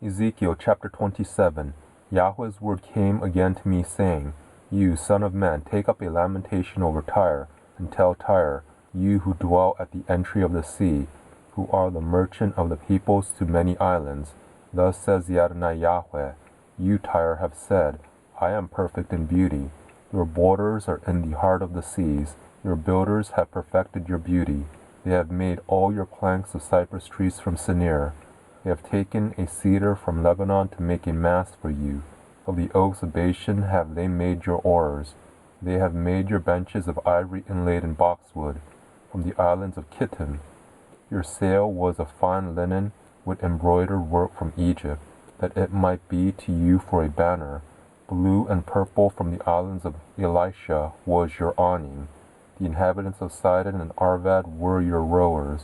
Ezekiel chapter 27. Yahweh's word came again to me, saying, You, son of man, take up a lamentation over Tyre, and tell Tyre, you who dwell at the entry of the sea, who are the merchant of the peoples to many islands. Thus says the Adonai Yahweh, You, Tyre, have said, I am perfect in beauty. Your borders are in the heart of the seas. Your builders have perfected your beauty. They have made all your planks of cypress trees from Sinir. They have taken a cedar from Lebanon to make a mast for you. Of the oaks of Bashan have they made your oars. They have made your benches of ivory inlaid in boxwood, from the islands of Kittim. Your sail was of fine linen, with embroidered work from Egypt, that it might be to you for a banner. Blue and purple from the islands of Elisha was your awning. The inhabitants of Sidon and Arvad were your rowers.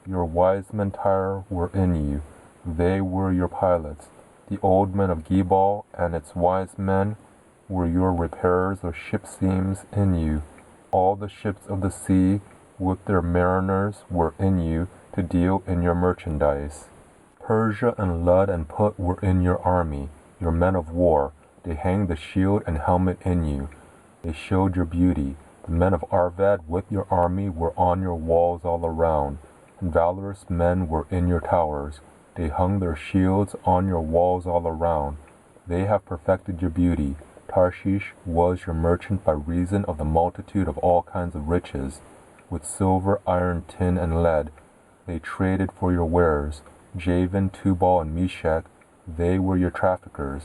Your wise men Tyre were in you. They were your pilots. The old men of Gebal and its wise men were your repairers of ship seams in you. All the ships of the sea with their mariners were in you to deal in your merchandise. Persia and Lud and Put were in your army, your men of war. They hanged the shield and helmet in you. They showed your beauty. The men of Arvad with your army were on your walls all around, and valorous men were in your towers. They hung their shields on your walls all around. They have perfected your beauty. Tarshish was your merchant by reason of the multitude of all kinds of riches. With silver, iron, tin, and lead, they traded for your wares. Javan, Tubal, and Meshach, they were your traffickers.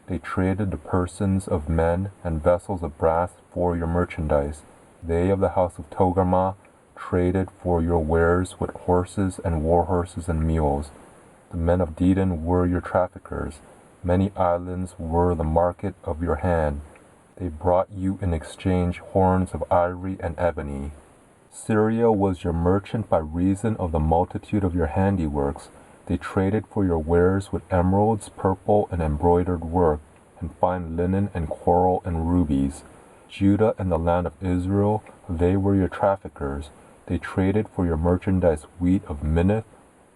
They traded the persons of men and vessels of brass for your merchandise. They of the house of Togarmah traded for your wares with horses and war horses and mules. The men of Dedan were your traffickers. Many islands were the market of your hand. They brought you in exchange horns of ivory and ebony. Syria was your merchant by reason of the multitude of your handiworks. They traded for your wares with emeralds, purple, and embroidered work, and fine linen and coral and rubies. Judah and the land of Israel, they were your traffickers. They traded for your merchandise wheat of Minnith,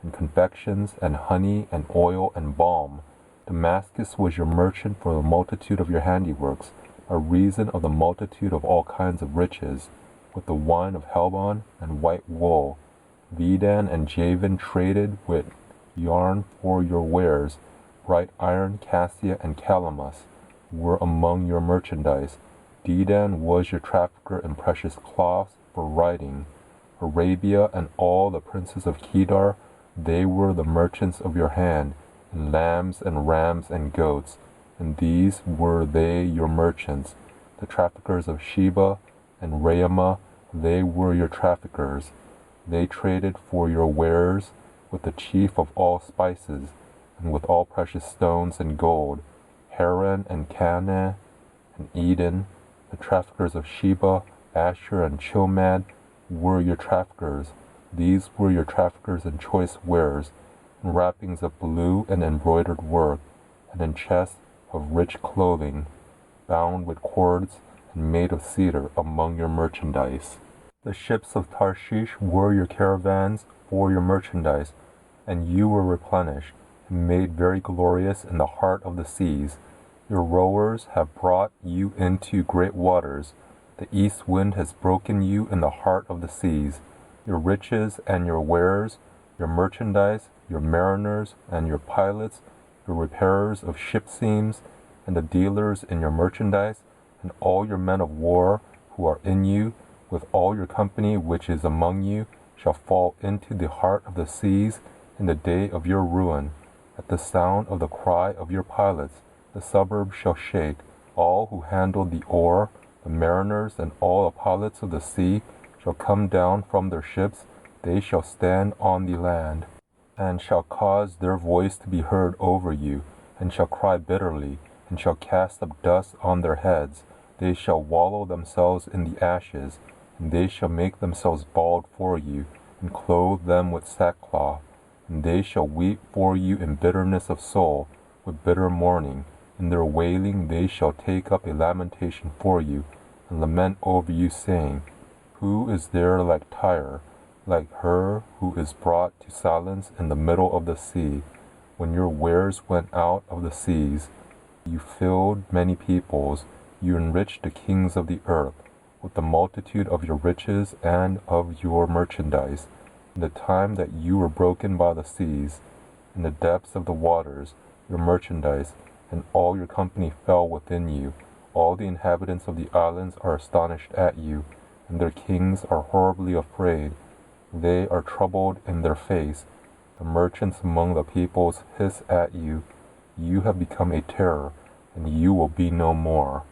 and confections, and honey, and oil, and balm. Damascus was your merchant for the multitude of your handiworks, by reason of the multitude of all kinds of riches, with the wine of Helbon and white wool. Dedan and Javan traded with yarn for your wares. Bright iron, cassia, and calamus were among your merchandise. Dedan was your trafficker in precious cloths for writing. Arabia and all the princes of Kedar, they were the merchants of your hand, in lambs and rams and goats, and these were they your merchants. The traffickers of Sheba and Raamah, they were your traffickers. They traded for your wares with the chief of all spices, and with all precious stones and gold. Haran and Canaan and Eden, the traffickers of Sheba, Asher, and Chilmad, were your traffickers. These were your traffickers in choice wares, in wrappings of blue and embroidered work, and in chests of rich clothing, bound with cords and made of cedar among your merchandise. The ships of Tarshish were your caravans for your merchandise, and you were replenished, and made very glorious in the heart of the seas. Your rowers have brought you into great waters. The east wind has broken you in the heart of the seas. Your riches and your wares, your merchandise, your mariners and your pilots, your repairers of ship seams, and the dealers in your merchandise, and all your men of war who are in you, with all your company which is among you, shall fall into the heart of the seas in the day of your ruin. At the sound of the cry of your pilots, the suburbs shall shake. All who handle the oar, the mariners, and all the pilots of the sea shall come down from their ships. They shall stand on the land, and shall cause their voice to be heard over you, and shall cry bitterly, and shall cast up dust on their heads. They shall wallow themselves in the ashes, and they shall make themselves bald for you, and clothe them with sackcloth. And they shall weep for you in bitterness of soul, with bitter mourning. In their wailing they shall take up a lamentation for you, and lament over you, saying, Who is there like Tyre, like her who is brought to silence in the middle of the sea? when your wares went out of the seas, you filled many peoples, you enriched the kings of the earth with the multitude of your riches and of your merchandise. In the time that you were broken by the seas, in the depths of the waters, your merchandise and all your company fell within you. All the inhabitants of the islands are astonished at you, and their kings are horribly afraid. They are troubled in their face. The merchants among the peoples hiss at you. You have become a terror, and you will be no more.